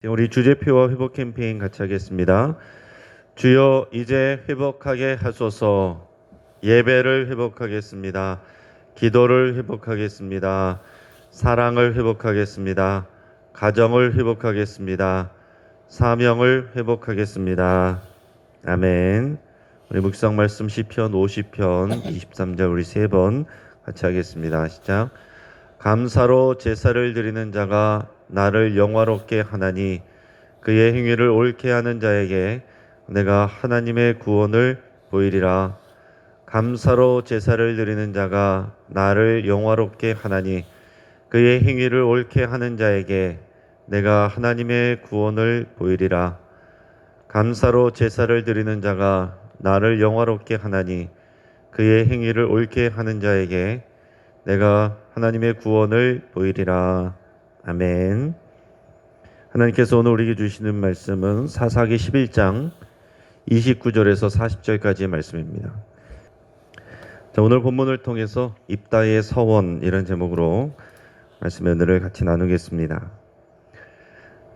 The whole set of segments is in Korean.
우리 주제표와 회복 캠페인 같이 하겠습니다. 주여 이제 회복하게 하소서. 예배를 회복하겠습니다. 기도를 회복하겠습니다. 사랑을 회복하겠습니다. 가정을 회복하겠습니다. 사명을 회복하겠습니다. 아멘. 우리 묵상 말씀 시편 50편 23절 우리 세 번 같이 하겠습니다. 시작. 감사로 제사를 드리는 자가 나를 영화롭게 하나니 그의 행위를 옳게 하는 자에게 내가 하나님의 구원을 보이리라. 감사로 제사를 드리는 자가 나를 영화롭게 하나니 그의 행위를 옳게 하는 자에게 내가 하나님의 구원을 보이리라. 감사로 제사를 드리는 자가 나를 영화롭게 하나니 그의 행위를 옳게 하는 자에게 내가 하나님의 구원을 보이리라. 아멘. 하나님께서 오늘 우리에게 주시는 말씀은 사사기 11장 29절에서 40절까지의 말씀입니다. 자, 오늘 본문을 통해서 입다의 서원 이런 제목으로 말씀의 은혜를 같이 나누겠습니다.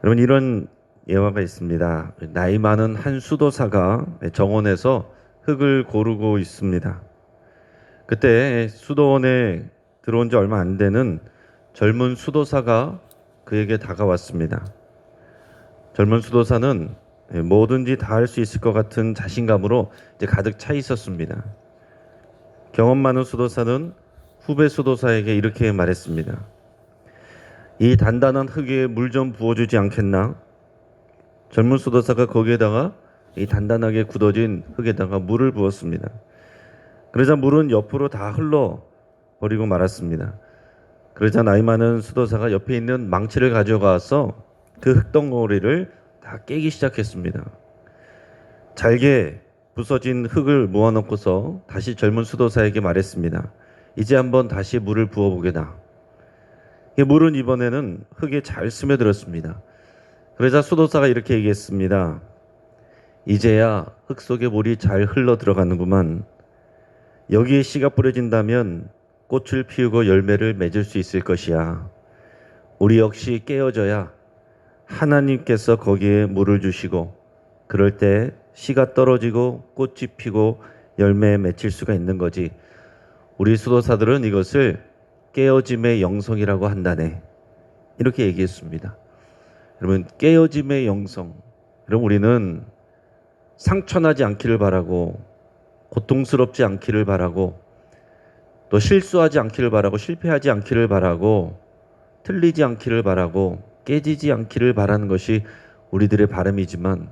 여러분, 이런 예화가 있습니다. 나이 많은 한 수도사가 정원에서 흙을 고르고 있습니다. 그때 수도원에 들어온 지 얼마 안 되는 젊은 수도사가 그에게 다가왔습니다. 젊은 수도사는 뭐든지 다 할 수 있을 것 같은 자신감으로 이제 가득 차 있었습니다. 경험 많은 수도사는 후배 수도사에게 이렇게 말했습니다. 이 단단한 흙에 물 좀 부어주지 않겠나? 젊은 수도사가 거기에다가 이 단단하게 굳어진 흙에다가 물을 부었습니다. 그러자 물은 옆으로 다 흘러 버리고 말았습니다. 그러자 나이 많은 수도사가 옆에 있는 망치를 가져가서 그 흙덩어리를 다 깨기 시작했습니다. 잘게 부서진 흙을 모아놓고서 다시 젊은 수도사에게 말했습니다. 이제 한번 다시 물을 부어보게다. 물은 이번에는 흙에 잘 스며들었습니다. 그러자 수도사가 이렇게 얘기했습니다. 이제야 흙 속에 물이 잘 흘러 들어가는구만. 여기에 씨가 뿌려진다면 꽃을 피우고 열매를 맺을 수 있을 것이야. 우리 역시 깨어져야 하나님께서 거기에 물을 주시고 그럴 때 씨가 떨어지고 꽃이 피고 열매 맺힐 수가 있는 거지. 우리 수도사들은 이것을 깨어짐의 영성이라고 한다네. 이렇게 얘기했습니다. 여러분, 깨어짐의 영성. 여러분, 우리는 상처나지 않기를 바라고 고통스럽지 않기를 바라고 또 실수하지 않기를 바라고 실패하지 않기를 바라고 틀리지 않기를 바라고 깨지지 않기를 바라는 것이 우리들의 바람이지만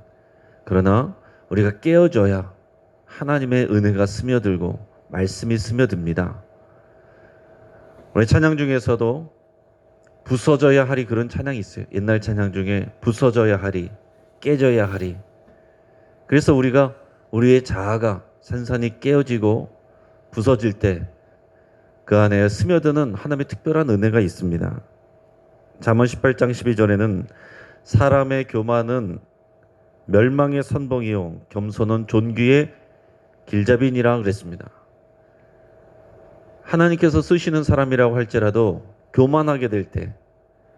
그러나 우리가 깨어져야 하나님의 은혜가 스며들고 말씀이 스며듭니다. 우리 찬양 중에서도 부서져야 하리 그런 찬양이 있어요. 옛날 찬양 중에 부서져야 하리, 깨져야 하리. 그래서 우리가 우리의 자아가 산산이 깨어지고 부서질 때 그 안에 스며드는 하나님의 특별한 은혜가 있습니다. 잠언 18장 12절에는 사람의 교만은 멸망의 선봉이요 겸손은 존귀의 길잡이니라 그랬습니다. 하나님께서 쓰시는 사람이라고 할지라도 교만하게 될 때,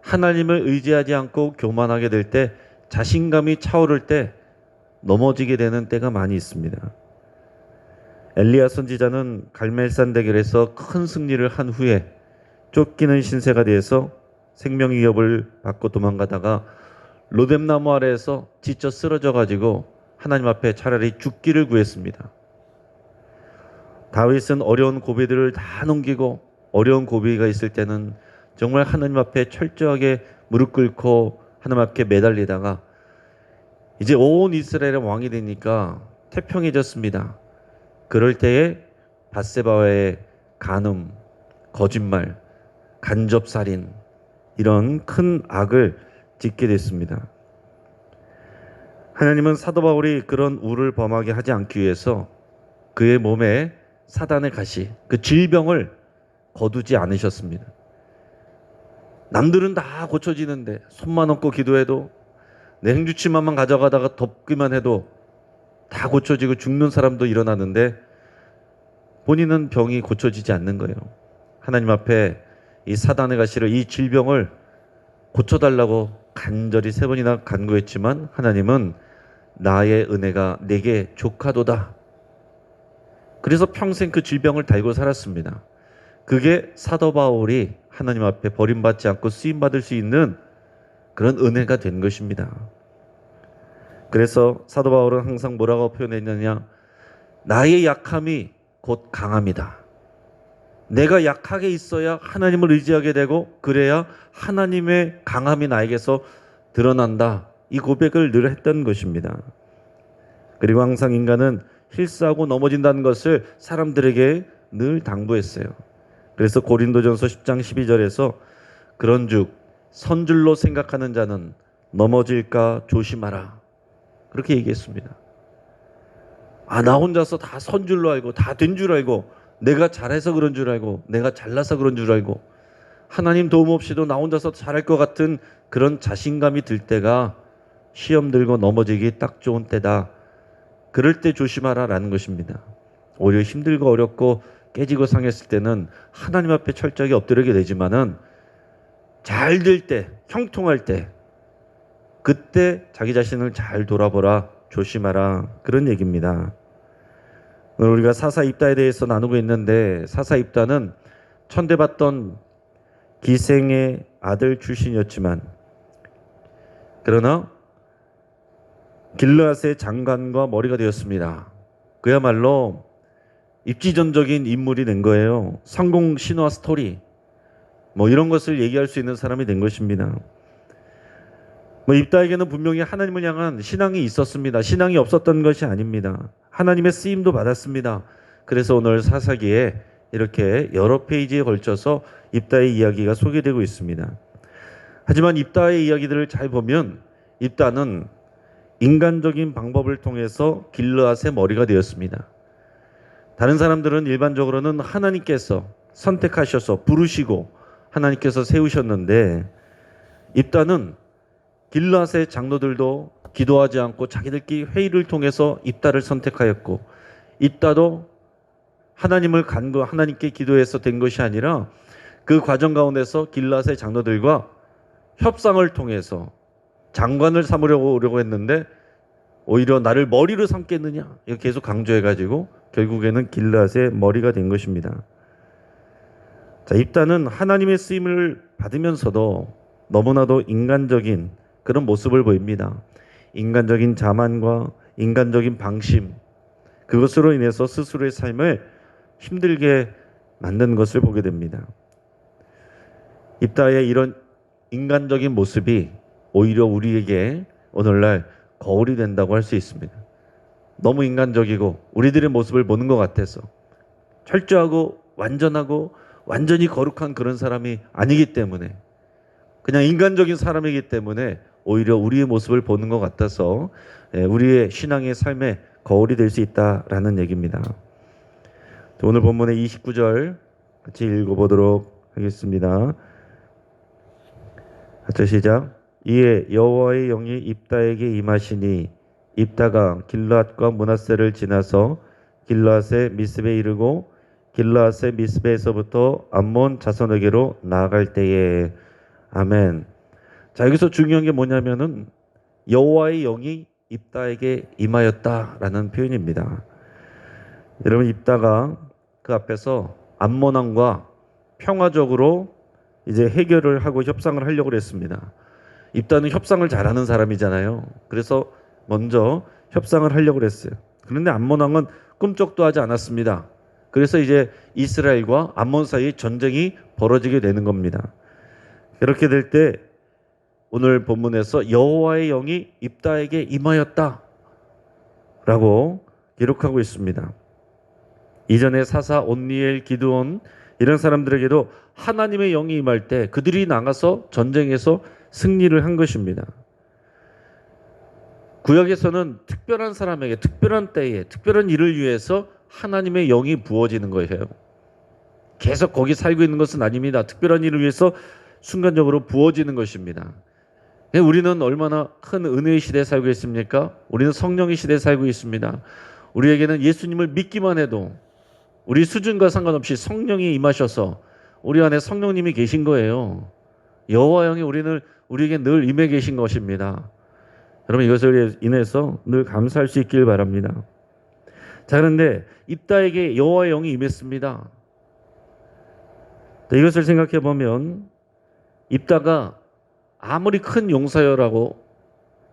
하나님을 의지하지 않고 교만하게 될 때, 자신감이 차오를 때 넘어지게 되는 때가 많이 있습니다. 엘리야 선지자는 갈멜산 대결에서 큰 승리를 한 후에 쫓기는 신세가 되어서 생명 위협을 받고 도망가다가 로뎀나무 아래에서 지쳐 쓰러져 가지고 하나님 앞에 차라리 죽기를 구했습니다. 다윗은 어려운 고비들을 다 넘기고 어려운 고비가 있을 때는 정말 하나님 앞에 철저하게 무릎 꿇고 하나님 앞에 매달리다가 이제 온 이스라엘의 왕이 되니까 태평해졌습니다. 그럴 때에 밧세바와의 간음, 거짓말, 간접살인 이런 큰 악을 짓게 됐습니다. 하나님은 사도 바울이 그런 우를 범하게 하지 않기 위해서 그의 몸에 사단의 가시, 그 질병을 거두지 않으셨습니다. 남들은 다 고쳐지는데 손만 얹고 기도해도 내 행주치마만 가져가다가 덮기만 해도 다 고쳐지고 죽는 사람도 일어나는데 본인은 병이 고쳐지지 않는 거예요. 하나님 앞에 이 사단의 가시를 이 질병을 고쳐달라고 간절히 3번이나 간구했지만 하나님은 나의 은혜가 내게 족하도다. 그래서 평생 그 질병을 달고 살았습니다. 그게 사도 바울이 하나님 앞에 버림받지 않고 쓰임받을 수 있는 그런 은혜가 된 것입니다. 그래서 사도 바울은 항상 뭐라고 표현했느냐? 나의 약함이 곧 강함이다. 내가 약하게 있어야 하나님을 의지하게 되고 그래야 하나님의 강함이 나에게서 드러난다. 이 고백을 늘 했던 것입니다. 그리고 항상 인간은 실수하고 넘어진다는 것을 사람들에게 늘 당부했어요. 그래서 고린도전서 10장 12절에서 그런즉 선줄로 생각하는 자는 넘어질까 조심하라. 그렇게 얘기했습니다. 나 혼자서 다 선줄로 알고 다 된 줄 알고 내가 잘해서 그런 줄 알고 내가 잘나서 그런 줄 알고 하나님 도움 없이도 나 혼자서 잘할 것 같은 그런 자신감이 들 때가 시험 들고 넘어지기 딱 좋은 때다. 그럴 때 조심하라 라는 것입니다. 오히려 힘들고 어렵고 깨지고 상했을 때는 하나님 앞에 철저하게 엎드리게 되지만은 잘 될 때, 형통할 때 그때 자기 자신을 잘 돌아보라, 조심하라 그런 얘기입니다. 오늘 우리가 사사입다에 대해서 나누고 있는데 사사입다는 천대받던 기생의 아들 출신이었지만 그러나 길르앗의 장관과 머리가 되었습니다. 그야말로 입지전적인 인물이 된 거예요. 성공 신화 스토리 이런 것을 얘기할 수 있는 사람이 된 것입니다. 입다에게는 분명히 하나님을 향한 신앙이 있었습니다. 신앙이 없었던 것이 아닙니다. 하나님의 쓰임도 받았습니다. 그래서 오늘 사사기에 이렇게 여러 페이지에 걸쳐서 입다의 이야기가 소개되고 있습니다. 하지만 입다의 이야기들을 잘 보면 입다는 인간적인 방법을 통해서 길르앗의 머리가 되었습니다. 다른 사람들은 일반적으로는 하나님께서 선택하셔서 부르시고 하나님께서 세우셨는데 입다는 길르앗의 장로들도 기도하지 않고 자기들끼리 회의를 통해서 입다를 선택하였고 입다도 하나님을 간구 하나님께 기도해서 된 것이 아니라 그 과정 가운데서 길르앗의 장로들과 협상을 통해서 장관을 삼으려고 했는데 오히려 나를 머리로 삼겠느냐 이거 계속 강조해가지고 결국에는 길르앗의 머리가 된 것입니다. 자, 입다는 하나님의 쓰임을 받으면서도 너무나도 인간적인 그런 모습을 보입니다. 인간적인 자만과 인간적인 방심 그것으로 인해서 스스로의 삶을 힘들게 만든 것을 보게 됩니다. 입다의 이런 인간적인 모습이 오히려 우리에게 오늘날 거울이 된다고 할 수 있습니다. 너무 인간적이고 우리들의 모습을 보는 것 같아서 철저하고 완전하고 완전히 거룩한 그런 사람이 아니기 때문에 그냥 인간적인 사람이기 때문에 오히려 우리의 모습을 보는 것 같아서 우리의 신앙의 삶에 거울이 될 수 있다라는 얘기입니다. 오늘 본문의 29절 같이 읽어보도록 하겠습니다. 같이 시작. 이에 여호와의 영이 입다에게 임하시니 입다가 길르앗과 므낫세를 지나서 길르앗의 미스베에 이르고 길르앗의 미스베에서부터 암몬 자손에게로 나아갈 때에 아멘. 자, 여기서 중요한 게 뭐냐면은 여호와의 영이 입다에게 임하였다라는 표현입니다. 여러분 입다가 그 앞에서 암몬 왕과 평화적으로 이제 해결을 하고 협상을 하려고 했습니다. 입다는 협상을 잘하는 사람이잖아요. 그래서 먼저 협상을 하려고 했어요. 그런데 암몬 왕은 꿈쩍도 하지 않았습니다. 그래서 이제 이스라엘과 암몬 사이에 전쟁이 벌어지게 되는 겁니다. 그렇게 될 때 오늘 본문에서 여호와의 영이 입다에게 임하였다 라고 기록하고 있습니다. 이전에 사사, 온니엘, 기드온 이런 사람들에게도 하나님의 영이 임할 때 그들이 나가서 전쟁에서 승리를 한 것입니다. 구약에서는 특별한 사람에게 특별한 때에 특별한 일을 위해서 하나님의 영이 부어지는 거예요. 계속 거기 살고 있는 것은 아닙니다. 특별한 일을 위해서 순간적으로 부어지는 것입니다. 우리는 얼마나 큰 은혜의 시대에 살고 있습니까? 우리는 성령의 시대에 살고 있습니다. 우리에게는 예수님을 믿기만 해도 우리 수준과 상관없이 성령이 임하셔서 우리 안에 성령님이 계신 거예요. 여호와 영이 우리를 우리에게 늘 임해 계신 것입니다. 여러분 이것을 인해서 늘 감사할 수 있길 바랍니다. 자, 그런데 입다에게 여호와의 영이 임했습니다. 이것을 생각해 보면 입다가 아무리 큰 용사여라고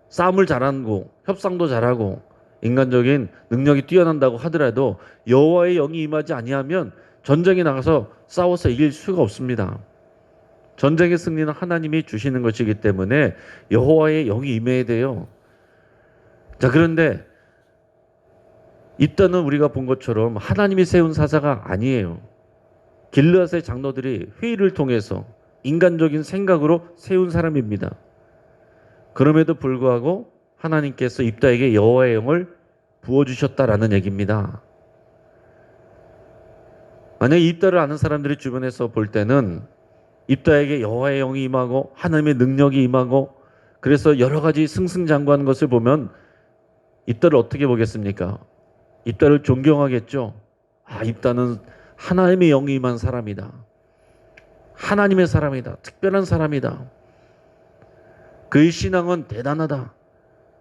싸움을 잘하고 협상도 잘하고 인간적인 능력이 뛰어난다고 하더라도 여호와의 영이 임하지 아니하면 전쟁에 나가서 싸워서 이길 수가 없습니다. 전쟁의 승리는 하나님이 주시는 것이기 때문에 여호와의 영이 임해야 돼요. 자, 그런데 입다는 우리가 본 것처럼 하나님이 세운 사자가 아니에요. 길르앗의 장로들이 회의를 통해서 인간적인 생각으로 세운 사람입니다. 그럼에도 불구하고 하나님께서 입다에게 여호와의 영을 부어주셨다라는 얘기입니다. 만약에 입다를 아는 사람들이 주변에서 볼 때는 입다에게 여호와의 영이 임하고 하나님의 능력이 임하고 그래서 여러 가지 승승장구하는 것을 보면 입다를 어떻게 보겠습니까? 입다를 존경하겠죠. 아, 입다는 하나님의 영이 임한 사람이다. 하나님의 사람이다. 특별한 사람이다. 그의 신앙은 대단하다.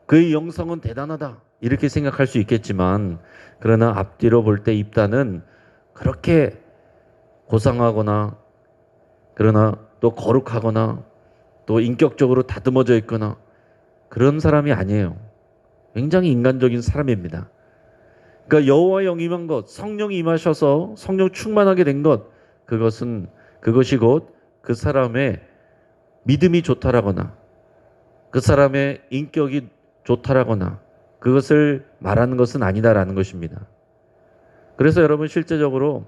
그의 영성은 대단하다. 이렇게 생각할 수 있겠지만 그러나 앞뒤로 볼 때 입다는 그렇게 고상하거나 그러나 또 거룩하거나 또 인격적으로 다듬어져 있거나 그런 사람이 아니에요. 굉장히 인간적인 사람입니다. 그러니까 여호와의 영이 임한 것, 성령이 임하셔서 성령 충만하게 된 것, 그것이 곧 그 사람의 믿음이 좋다라거나 그 사람의 인격이 좋다라거나 그것을 말하는 것은 아니다라는 것입니다. 그래서 여러분 실제적으로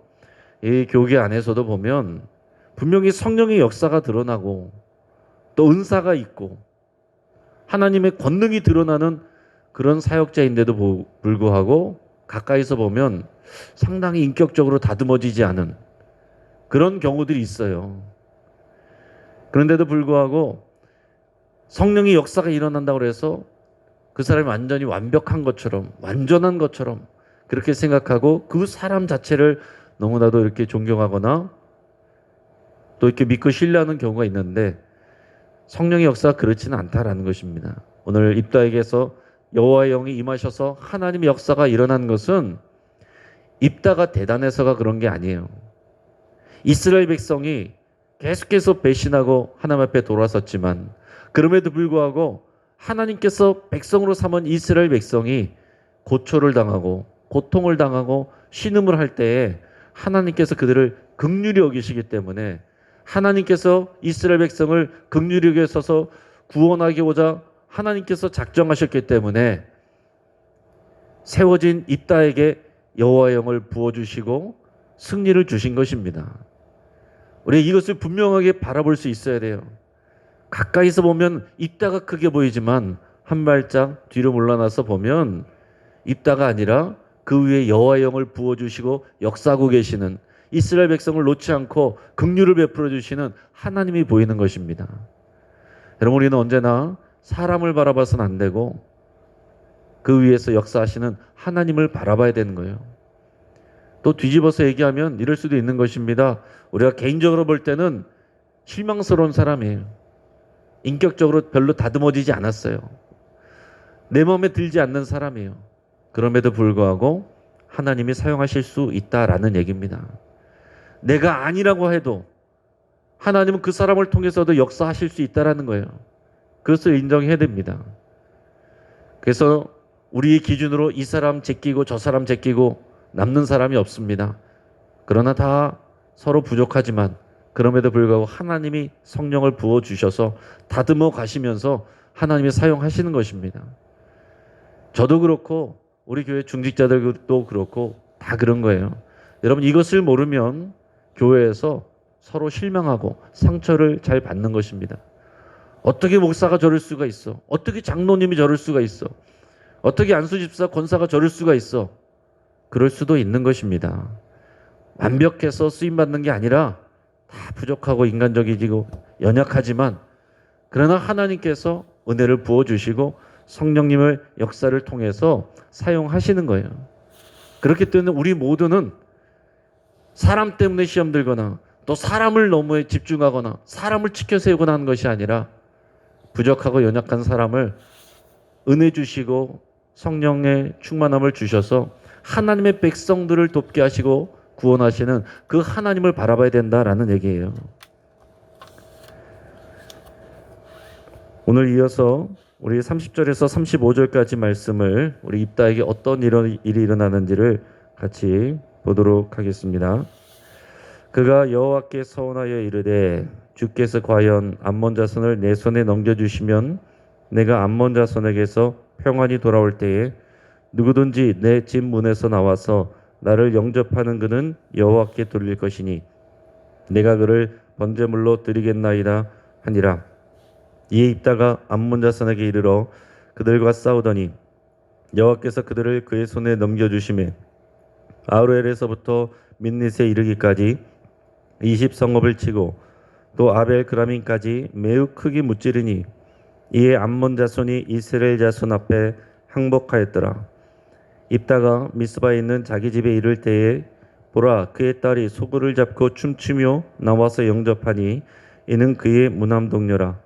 이 교회 안에서도 보면 분명히 성령의 역사가 드러나고 또 은사가 있고 하나님의 권능이 드러나는 그런 사역자인데도 불구하고 가까이서 보면 상당히 인격적으로 다듬어지지 않은 그런 경우들이 있어요. 그런데도 불구하고 성령의 역사가 일어난다고 해서 그 사람이 완전히 완벽한 것처럼 완전한 것처럼 그렇게 생각하고 그 사람 자체를 너무나도 이렇게 존경하거나 또 이렇게 믿고 신뢰하는 경우가 있는데 성령의 역사가 그렇지는 않다라는 것입니다. 오늘 입다에게서 여호와의 영이 임하셔서 하나님의 역사가 일어난 것은 입다가 대단해서가 그런 게 아니에요. 이스라엘 백성이 계속해서 배신하고 하나님 앞에 돌아섰지만 그럼에도 불구하고 하나님께서 백성으로 삼은 이스라엘 백성이 고초를 당하고 고통을 당하고 신음을 할 때에 하나님께서 그들을 긍휼히 여기시기 때문에 하나님께서 이스라엘 백성을 긍휼히 여기셔서 구원하고자 하나님께서 작정하셨기 때문에 세워진 입다에게 여호와의 영을 부어주시고 승리를 주신 것입니다. 우리 이것을 분명하게 바라볼 수 있어야 돼요. 가까이서 보면 입다가 크게 보이지만 한 발짝 뒤로 물러나서 보면 입다가 아니라 그 위에 여호와의 영을 부어주시고 역사하고 계시는 이스라엘 백성을 놓지 않고 긍휼을 베풀어 주시는 하나님이 보이는 것입니다. 여러분 우리는 언제나 사람을 바라봐서는 안 되고 그 위에서 역사하시는 하나님을 바라봐야 되는 거예요. 또 뒤집어서 얘기하면 이럴 수도 있는 것입니다. 우리가 개인적으로 볼 때는 실망스러운 사람이에요. 인격적으로 별로 다듬어지지 않았어요. 내 마음에 들지 않는 사람이에요. 그럼에도 불구하고 하나님이 사용하실 수 있다라는 얘기입니다. 내가 아니라고 해도 하나님은 그 사람을 통해서도 역사하실 수 있다라는 거예요. 그것을 인정해야 됩니다. 그래서 우리의 기준으로 이 사람 제끼고 저 사람 제끼고 남는 사람이 없습니다. 그러나 다 서로 부족하지만 그럼에도 불구하고 하나님이 성령을 부어주셔서 다듬어 가시면서 하나님이 사용하시는 것입니다. 저도 그렇고 우리 교회 중직자들도 그렇고 다 그런 거예요. 여러분 이것을 모르면 교회에서 서로 실망하고 상처를 잘 받는 것입니다. 어떻게 목사가 저럴 수가 있어? 어떻게 장로님이 저럴 수가 있어? 어떻게 안수집사 권사가 저럴 수가 있어? 그럴 수도 있는 것입니다. 완벽해서 쓰임받는 게 아니라 다 부족하고 인간적이고 연약하지만 그러나 하나님께서 은혜를 부어주시고 성령님을 역사를 통해서 사용하시는 거예요. 그렇기 때문에 우리 모두는 사람 때문에 시험 들거나 또 사람을 너무 집중하거나 사람을 치켜 세우거나 하는 것이 아니라 부족하고 연약한 사람을 은혜 주시고 성령의 충만함을 주셔서 하나님의 백성들을 돕게 하시고 구원하시는 그 하나님을 바라봐야 된다라는 얘기예요. 오늘 이어서 우리 30절에서 35절까지 말씀을 우리 입다에게 어떤 일이 일어나는지를 같이 보도록 하겠습니다. 그가 여호와께 서원하여 이르되 주께서 과연 암몬 자손을 내 손에 넘겨주시면 내가 암몬 자손에게서 평안히 돌아올 때에 누구든지 내 집 문에서 나와서 나를 영접하는 그는 여호와께 돌릴 것이니 내가 그를 번제물로 드리겠나이다 하니라. 이에 입다가 암몬 자손에게 이르러 그들과 싸우더니 여호와께서 그들을 그의 손에 넘겨주시매 아로엘에서부터 민닛에 이르기까지 20성읍을 치고 또 아벨 그라민까지 매우 크게 무찌르니 이에 암몬 자손이 이스라엘 자손 앞에 항복하였더라. 입다가 미스바에 있는 자기 집에 이를 때에 보라 그의 딸이 소굴을 잡고 춤추며 나와서 영접하니 이는 그의 무남 동료라.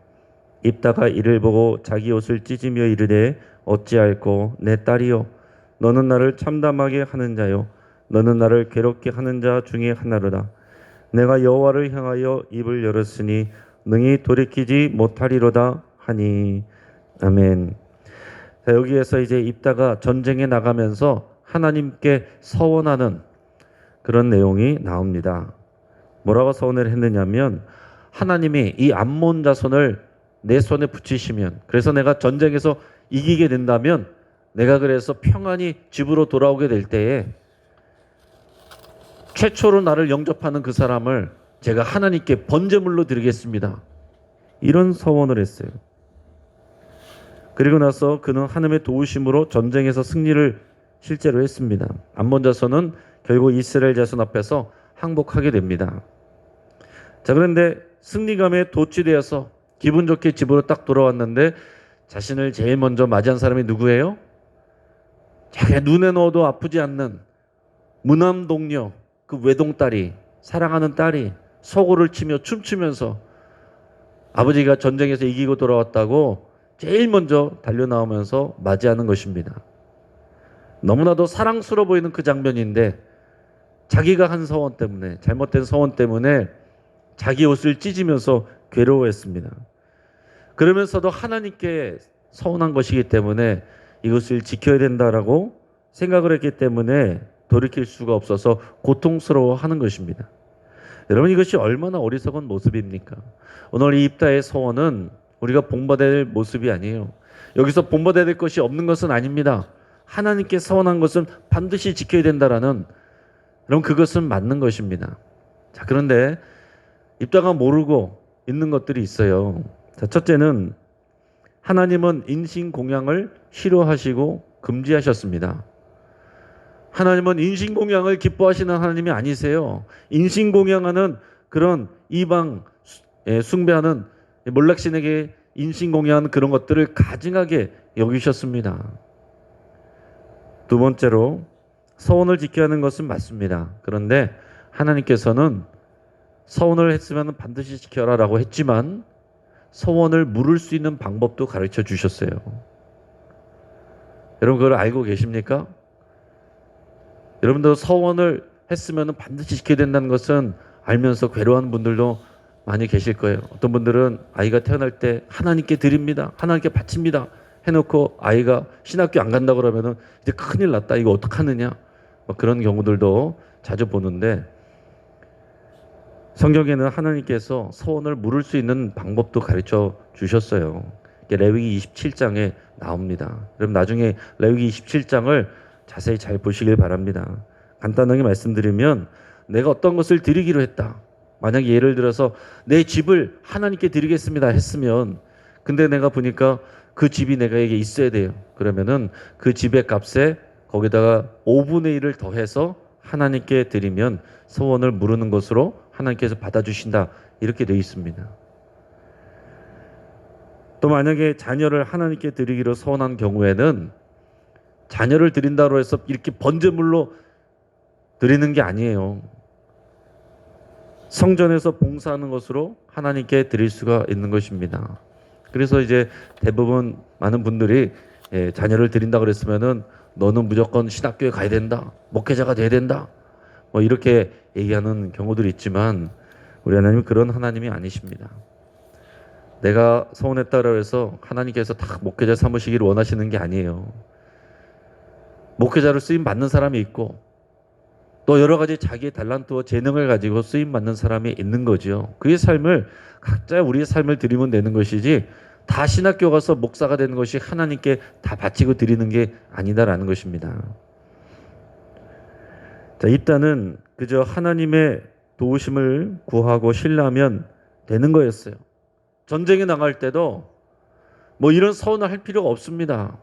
입다가 이를 보고 자기 옷을 찢으며 이르되 어찌할꼬 내 딸이여 너는 나를 참담하게 하는 자요 너는 나를 괴롭게 하는 자 중에 하나로다. 내가 여호와를 향하여 입을 열었으니 능히 돌이키지 못하리로다 하니. 아멘. 자, 여기에서 이제 입다가 전쟁에 나가면서 하나님께 서원하는 그런 내용이 나옵니다. 뭐라고 서원을 했느냐면 하나님이 이 암몬 자손을 내 손에 붙이시면 그래서 내가 전쟁에서 이기게 된다면 내가 그래서 평안히 집으로 돌아오게 될 때에 최초로 나를 영접하는 그 사람을 제가 하나님께 번제물로 드리겠습니다. 이런 서원을 했어요. 그리고 나서 그는 하나님의 도우심으로 전쟁에서 승리를 실제로 했습니다. 암몬 자손은 결국 이스라엘 자손 앞에서 항복하게 됩니다. 자, 그런데 승리감에 도취되어서 기분 좋게 집으로 딱 돌아왔는데 자신을 제일 먼저 맞이한 사람이 누구예요? 자기 눈에 넣어도 아프지 않는 무남 동료, 그 외동딸이, 사랑하는 딸이 소고를 치며 춤추면서 아버지가 전쟁에서 이기고 돌아왔다고 제일 먼저 달려나오면서 맞이하는 것입니다. 너무나도 사랑스러워 보이는 그 장면인데 자기가 한 서원 때문에, 잘못된 서원 때문에 자기 옷을 찢으면서 괴로워했습니다. 그러면서도 하나님께 서원한 것이기 때문에 이것을 지켜야 된다라고 생각을 했기 때문에 돌이킬 수가 없어서 고통스러워하는 것입니다. 여러분, 이것이 얼마나 어리석은 모습입니까? 오늘 이 입다의 서원은 우리가 본받아야 될 모습이 아니에요. 여기서 본받아야 될 것이 없는 것은 아닙니다. 하나님께 서원한 것은 반드시 지켜야 된다라는, 그럼 그것은 맞는 것입니다. 자, 그런데 입다가 모르고 있는 것들이 있어요. 자, 첫째는 하나님은 인신공양을 싫어하시고 금지하셨습니다. 하나님은 인신공양을 기뻐하시는 하나님이 아니세요. 인신공양하는 그런 이방 숭배하는 몰락신에게 인신공양하는 그런 것들을 가증하게 여기셨습니다. 두 번째로 서원을 지켜야 하는 것은 맞습니다. 그런데 하나님께서는 서원을 했으면 반드시 지켜라 라고 했지만 서원을 물을 수 있는 방법도 가르쳐 주셨어요. 여러분, 그걸 알고 계십니까? 여러분도 서원을 했으면 반드시 지켜야 된다는 것은 알면서 괴로워하는 분들도 많이 계실 거예요. 어떤 분들은 아이가 태어날 때 하나님께 드립니다, 하나님께 바칩니다 해놓고 아이가 신학교 안 간다고 그러면은 이제 큰일 났다, 이거 어떡하느냐, 그런 경우들도 자주 보는데, 성경에는 하나님께서 서원을 물을 수 있는 방법도 가르쳐 주셨어요. 레위기 27장에 나옵니다. 그럼 나중에 레위기 27장을 자세히 잘 보시길 바랍니다. 간단하게 말씀드리면, 내가 어떤 것을 드리기로 했다. 만약에 예를 들어서 내 집을 하나님께 드리겠습니다 했으면, 근데 내가 보니까 그 집이 내가에게 있어야 돼요. 그러면은 그 집의 값에 거기다가 5분의 1을 더해서 하나님께 드리면 서원을 물으는 것으로 하나님께서 받아주신다, 이렇게 되어 있습니다. 또 만약에 자녀를 하나님께 드리기로 서원한 경우에는 자녀를 드린다고 해서 이렇게 번제물로 드리는 게 아니에요. 성전에서 봉사하는 것으로 하나님께 드릴 수가 있는 것입니다. 그래서 이제 대부분 많은 분들이 자녀를 드린다 그랬으면은 너는 무조건 신학교에 가야 된다, 목회자가 돼야 된다, 뭐 이렇게 얘기하는 경우들이 있지만 우리 하나님은 그런 하나님이 아니십니다. 내가 서운했다고 해서 하나님께서 다 목회자 삼으시기를 원하시는 게 아니에요. 목회자로 쓰임 받는 사람이 있고 또 여러 가지 자기의 달란트와 재능을 가지고 쓰임 받는 사람이 있는 거죠. 그의 삶을 각자 우리의 삶을 드리면 되는 것이지 다 신학교 가서 목사가 되는 것이 하나님께 다 바치고 드리는 게 아니다라는 것입니다. 자, 입다는 그저 하나님의 도우심을 구하고 신뢰하면 되는 거였어요. 전쟁에 나갈 때도 뭐 이런 서운을 할 필요가 없습니다.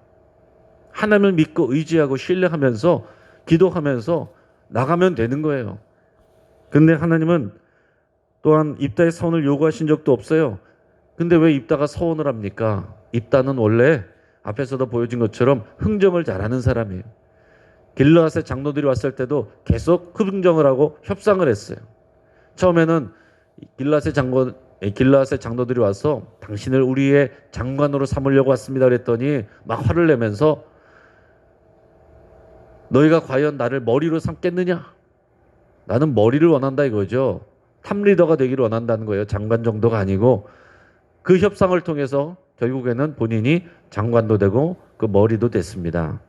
하나님을 믿고 의지하고 신뢰하면서 기도하면서 나가면 되는 거예요. 근데 하나님은 또한 입다의 서원을 요구하신 적도 없어요. 근데 왜 입다가 서원을 합니까? 입다는 원래 앞에서도 보여진 것처럼 흥정을 잘하는 사람이에요. 길르앗의 장로들이 왔을 때도 계속 흥정을 하고 협상을 했어요. 처음에는 길르앗의 장로들이 와서 당신을 우리의 장관으로 삼으려고 왔습니다 그랬더니 막 화를 내면서 너희가 과연 나를 머리로 삼겠느냐? 나는 머리를 원한다 이거죠. 탑리더가 되기를 원한다는 거예요. 장관 정도가 아니고. 그 협상을 통해서 결국에는 본인이 장관도 되고 그 머리도 됐습니다.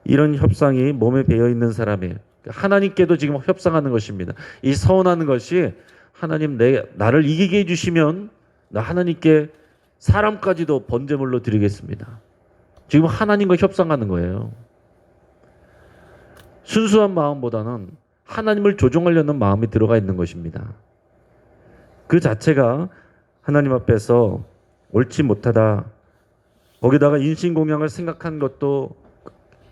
이런 협상이 몸에 배어 있는 사람이에요. 하나님께도 지금 협상하는 것입니다. 이 서운하는 것이 하나님 나를 이기게 해주시면 나 하나님께 사람까지도 번제물로 드리겠습니다. 지금 하나님과 협상하는 거예요. 순수한 마음보다는 하나님을 조종하려는 마음이 들어가 있는 것입니다. 그 자체가 하나님 앞에서 옳지 못하다. 거기다가 인신공양을 생각한 것도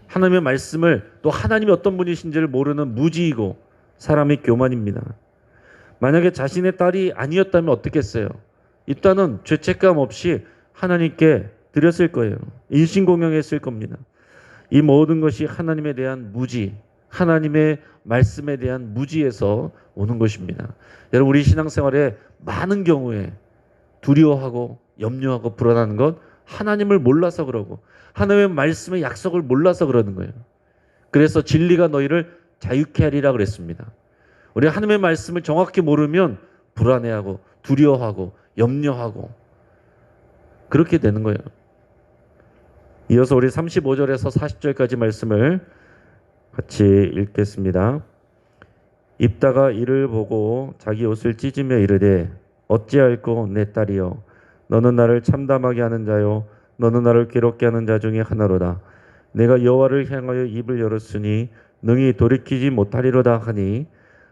하나님의 말씀을 또 하나님이 어떤 분이신지를 모르는 무지이고 사람의 교만입니다. 만약에 자신의 딸이 아니었다면 어떻겠어요? 입다는 죄책감 없이 하나님께 드렸을 거예요. 인신공양했을 겁니다. 이 모든 것이 하나님에 대한 무지, 하나님의 말씀에 대한 무지에서 오는 것입니다. 여러분 우리 신앙생활에 많은 경우에 두려워하고 염려하고 불안한 것 하나님을 몰라서 그러고 하나님의 말씀의 약속을 몰라서 그러는 거예요. 그래서 진리가 너희를 자유케 하리라 그랬습니다. 우리가 하나님의 말씀을 정확히 모르면 불안해하고 두려워하고 염려하고 그렇게 되는 거예요. 이어서 우리 35절에서 40절까지 말씀을 같이 읽겠습니다. 입다가 이를 보고 자기 옷을 찢으며 이르되 어찌할꼬 내 딸이여 너는 나를 참담하게 하는 자요 너는 나를 괴롭게 하는 자 중에 하나로다. 내가 여호와를 향하여 입을 열었으니 능히 돌이키지 못하리로다 하니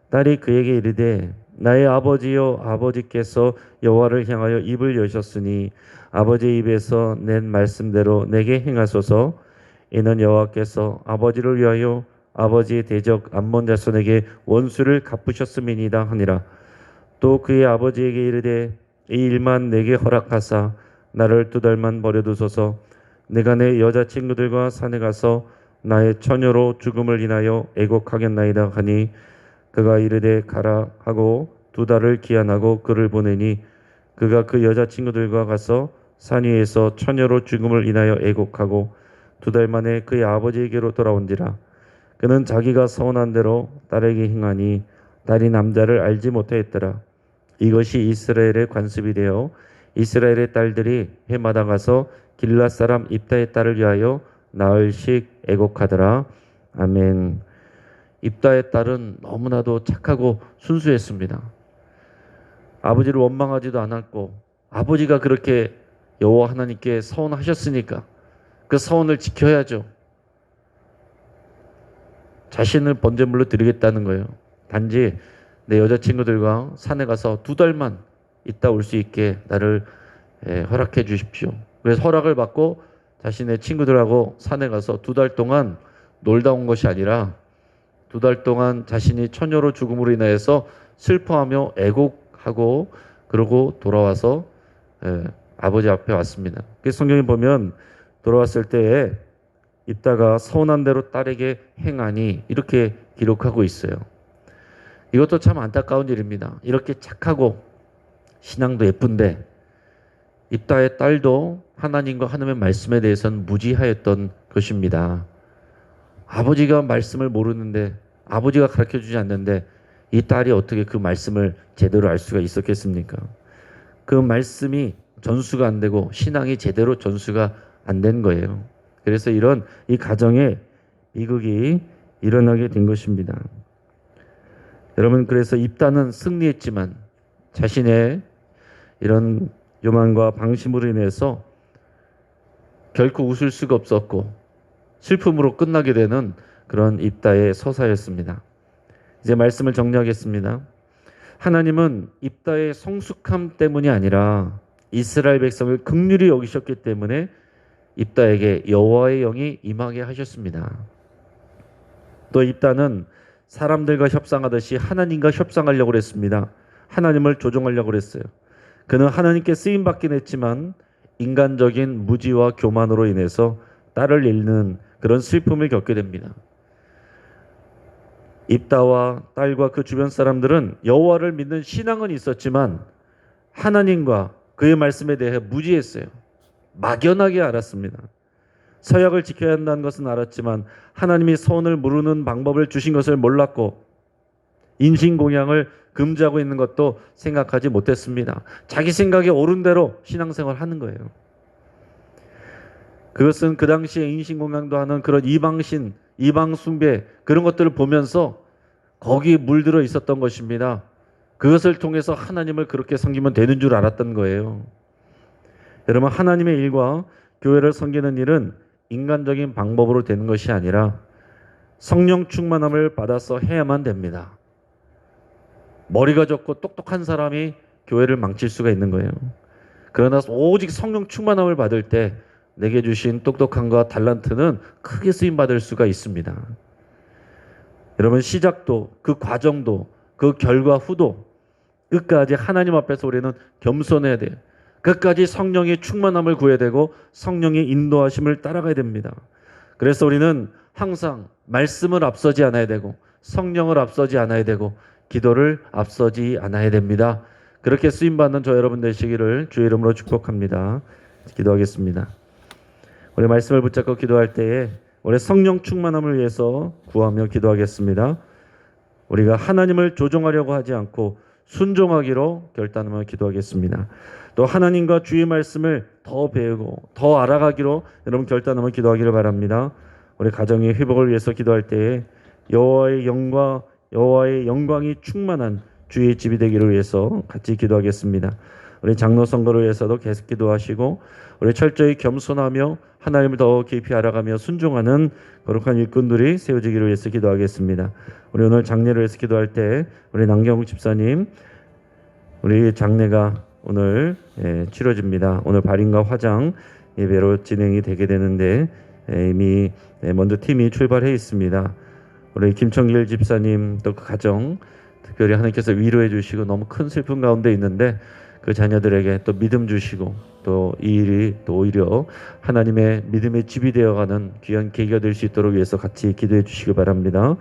딸이 그에게 이르되 나의 아버지여 아버지께서 여호와를 향하여 입을 여셨으니 아버지의 입에서 낸 말씀대로 내게 행하소서. 이는 여호와께서 아버지를 위하여 아버지의 대적 암몬 자손에게 원수를 갚으셨음이니이다 하니라. 또 그의 아버지에게 이르되 이 일만 내게 허락하사 나를 2달만 버려두소서. 내가 내 여자친구들과 산에 가서 나의 처녀로 죽음을 인하여 애곡하겠나이다 하니 그가 이르되 가라 하고 2달을 기한하고 그를 보내니 그가 그 여자친구들과 가서 산 위에서 처녀로 죽음을 인하여 애곡하고 2달 만에 그의 아버지에게로 돌아온지라. 그는 자기가 서운한 대로 딸에게 행하니 딸이 남자를 알지 못하였더라. 이것이 이스라엘의 관습이 되어 이스라엘의 딸들이 해마다 가서 길앗 사람 입다의 딸을 위하여 나흘씩 애곡하더라. 아멘. 입다의 딸은 너무나도 착하고 순수했습니다. 아버지를 원망하지도 않았고 아버지가 그렇게 여호와 하나님께 서운하셨으니까 그 서운을 지켜야죠. 자신을 번제물로 드리겠다는 거예요. 단지 내 여자친구들과 산에 가서 2달만 있다 올 수 있게 나를 허락해 주십시오. 그래서 허락을 받고 자신의 친구들하고 산에 가서 2달 동안 놀다 온 것이 아니라 2달 동안 자신이 처녀로 죽음으로 인하여서 슬퍼하며 애곡하고 그러고 돌아와서 아버지 앞에 왔습니다. 그래서 성경에 보면 돌아왔을 때에 입다가 서운한 대로 딸에게 행하니 이렇게 기록하고 있어요. 이것도 참 안타까운 일입니다. 이렇게 착하고 신앙도 예쁜데 입다의 딸도 하나님과 하나님의 말씀에 대해서는 무지하였던 것입니다. 아버지가 말씀을 모르는데, 아버지가 가르쳐주지 않는데 이 딸이 어떻게 그 말씀을 제대로 알 수가 있었겠습니까? 그 말씀이 전수가 안 되고 신앙이 제대로 전수가 안 된 거예요. 그래서 이런 이 가정에 비극이 일어나게 된 것입니다. 여러분, 그래서 입다는 승리했지만 자신의 이런 요만과 방심으로 인해서 결코 웃을 수가 없었고 슬픔으로 끝나게 되는 그런 입다의 서사였습니다. 이제 말씀을 정리하겠습니다. 하나님은 입다의 성숙함 때문이 아니라 이스라엘 백성을 긍휼히 여기셨기 때문에 입다에게 여호와의 영이 임하게 하셨습니다. 또 입다는 사람들과 협상하듯이 하나님과 협상하려고 했습니다. 하나님을 조종하려고 했어요. 그는 하나님께 쓰임 받긴 했지만 인간적인 무지와 교만으로 인해서 딸을 잃는 그런 슬픔을 겪게 됩니다. 입다와 딸과 그 주변 사람들은 여호와를 믿는 신앙은 있었지만 하나님과 그의 말씀에 대해 무지했어요. 막연하게 알았습니다. 서약을 지켜야 한다는 것은 알았지만 하나님이 선을 모르는 방법을 주신 것을 몰랐고 인신공양을 금지하고 있는 것도 생각하지 못했습니다. 자기 생각에 옳은 대로 신앙생활 하는 거예요. 그것은 그 당시에 인신공양도 하는 그런 이방신, 이방숭배 그런 것들을 보면서 거기에 물들어 있었던 것입니다. 그것을 통해서 하나님을 그렇게 섬기면 되는 줄 알았던 거예요. 여러분, 하나님의 일과 교회를 섬기는 일은 인간적인 방법으로 되는 것이 아니라 성령 충만함을 받아서 해야만 됩니다. 머리가 좋고 똑똑한 사람이 교회를 망칠 수가 있는 거예요. 그러나 오직 성령 충만함을 받을 때 내게 주신 똑똑함과 달란트는 크게 쓰임받을 수가 있습니다. 여러분, 시작도 그 과정도 그 결과 후도 끝까지 하나님 앞에서 우리는 겸손해야 돼요. 끝까지 성령의 충만함을 구해야 되고 성령의 인도하심을 따라가야 됩니다. 그래서 우리는 항상 말씀을 앞서지 않아야 되고 성령을 앞서지 않아야 되고 기도를 앞서지 않아야 됩니다. 그렇게 쓰임받는 저 여러분 되시기를 주의 이름으로 축복합니다. 기도하겠습니다. 우리 말씀을 붙잡고 기도할 때에 우리 성령 충만함을 위해서 구하며 기도하겠습니다. 우리가 하나님을 조종하려고 하지 않고 순종하기로 결단하며 기도하겠습니다. 또 하나님과 주의 말씀을 더 배우고 더 알아가기로 여러분 결단하며 기도하기를 바랍니다. 우리 가정의 회복을 위해서 기도할 때에 여호와의 영광이 충만한 주의 집이 되기를 위해서 같이 기도하겠습니다. 우리 장로 선거를 위해서도 계속 기도하시고 우리 철저히 겸손하며 하나님을 더 깊이 알아가며 순종하는 거룩한 일꾼들이 세워지기를 위해서 기도하겠습니다. 우리 오늘 장례를 위해서 기도할 때 우리 남경욱 집사님, 우리 장례가 오늘 치러집니다. 오늘 발인과 화장 예배로 진행이 되게 되는데 이미 먼저 팀이 출발해 있습니다. 우리 김청길 집사님 또 그 가정 특별히 하나님께서 위로해 주시고 너무 큰 슬픔 가운데 있는데 그 자녀들에게 또 믿음 주시고 또 이 일이 또 오히려 하나님의 믿음의 집이 되어가는 귀한 계기가 될 수 있도록 위해서 같이 기도해 주시기 바랍니다.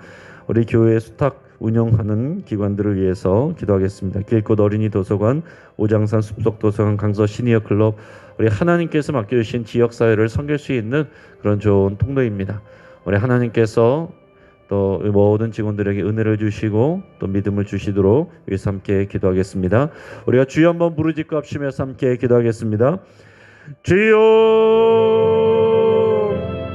우리 교회 수탁 운영하는 기관들을 위해서 기도하겠습니다. 길꽃 어린이 도서관, 오장산 숲속 도서관, 강서 시니어 클럽, 우리 하나님께서 맡겨주신 지역사회를 섬길 수 있는 그런 좋은 통로입니다. 우리 하나님께서 또 모든 직원들에게 은혜를 주시고 또 믿음을 주시도록 위해서 함께 기도하겠습니다. 우리가 주여 한번 부르짖고 합심해서 함께 기도하겠습니다. 주여